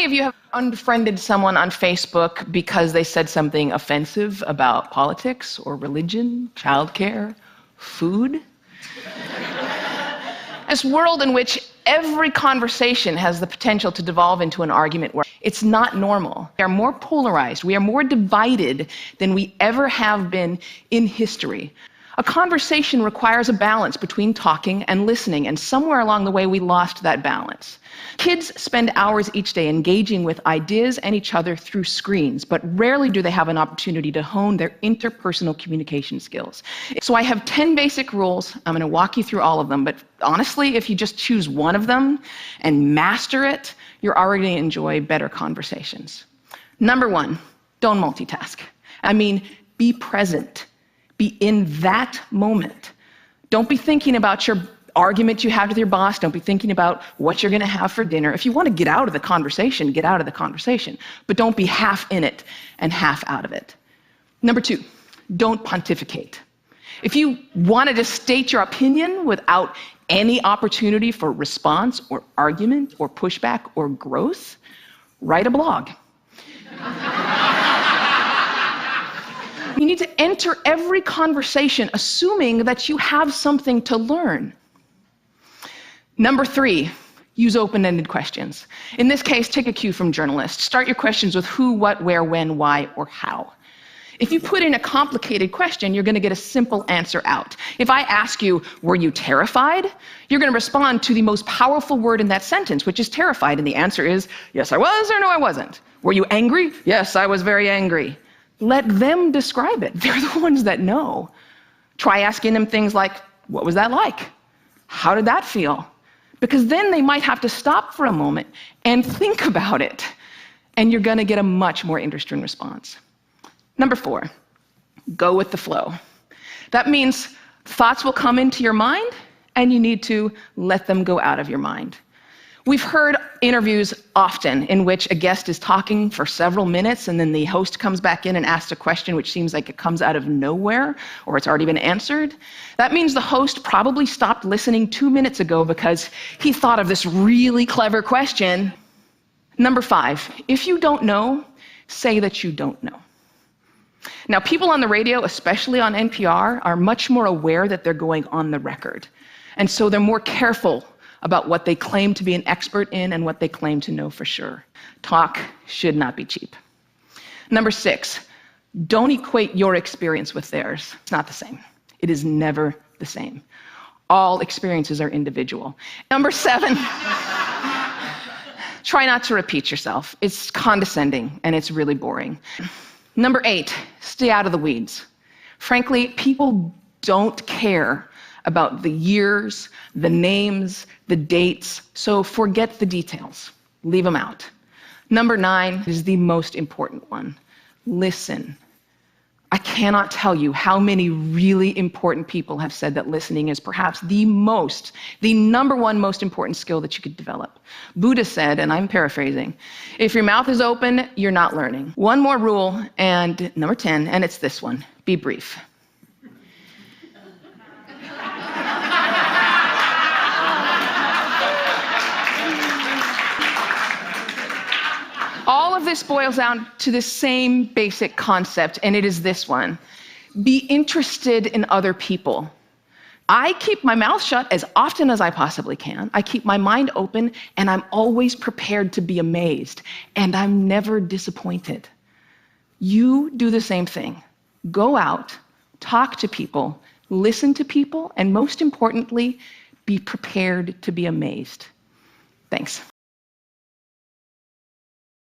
of you have unfriended someone on Facebook because they said something offensive about politics or religion, childcare, food? This world in which every conversation has the potential to devolve into an argument where it's not normal. We are more polarized, we are more divided than we ever have been in history. A conversation requires a balance between talking and listening, and somewhere along the way we lost that balance. Kids spend hours each day engaging with ideas and each other through screens, but rarely do they have an opportunity to hone their interpersonal communication skills. So I have 10 basic rules. I'm going to walk you through all of them, but honestly, if you just choose one of them and master it, you're already going to enjoy better conversations. Number 1, don't multitask. I mean, be present. Be in that moment. Don't be thinking about your argument you had with your boss. Don't be thinking about what you're going to have for dinner. If you want to get out of the conversation, get out of the conversation. But don't be half in it and half out of it. Number 2, don't pontificate. If you want to just state your opinion without any opportunity for response or argument or pushback or growth, write a blog. You need to enter every conversation assuming that you have something to learn. Number 3, use open-ended questions. In this case, take a cue from journalists. Start your questions with who, what, where, when, why, or how. If you put in a complicated question, you're going to get a simple answer out. If I ask you, were you terrified? You're going to respond to the most powerful word in that sentence, which is terrified, and the answer is, yes, I was, or no, I wasn't. Were you angry? Yes, I was very angry. Let them describe it. They're the ones that know. Try asking them things like, what was that like? How did that feel? Because then they might have to stop for a moment and think about it, and you're going to get a much more interesting response. Number 4, go with the flow. That means thoughts will come into your mind, and you need to let them go out of your mind. We've heard interviews often in which a guest is talking for several minutes and then the host comes back in and asks a question which seems like it comes out of nowhere or it's already been answered. That means the host probably stopped listening 2 minutes ago because he thought of this really clever question. Number 5, if you don't know, say that you don't know. Now, people on the radio, especially on NPR, are much more aware that they're going on the record. And so they're more careful about what they claim to be an expert in and what they claim to know for sure. Talk should not be cheap. Number 6, don't equate your experience with theirs. It's not the same. It is never the same. All experiences are individual. Number 7, try not to repeat yourself. It's condescending and it's really boring. Number 8, stay out of the weeds. Frankly, people don't care about the years, the names, the dates, so forget the details. Leave them out. Number 9 is the most important one. Listen. I cannot tell you how many really important people have said that listening is perhaps the number one most important skill that you could develop. Buddha said, and I'm paraphrasing, if your mouth is open, you're not learning. One more rule, and number 10, and it's this one, be brief. All of this boils down to the same basic concept, and it is this one. Be interested in other people. I keep my mouth shut as often as I possibly can. I keep my mind open, and I'm always prepared to be amazed, and I'm never disappointed. You do the same thing. Go out, talk to people, listen to people, and most importantly, be prepared to be amazed. Thanks.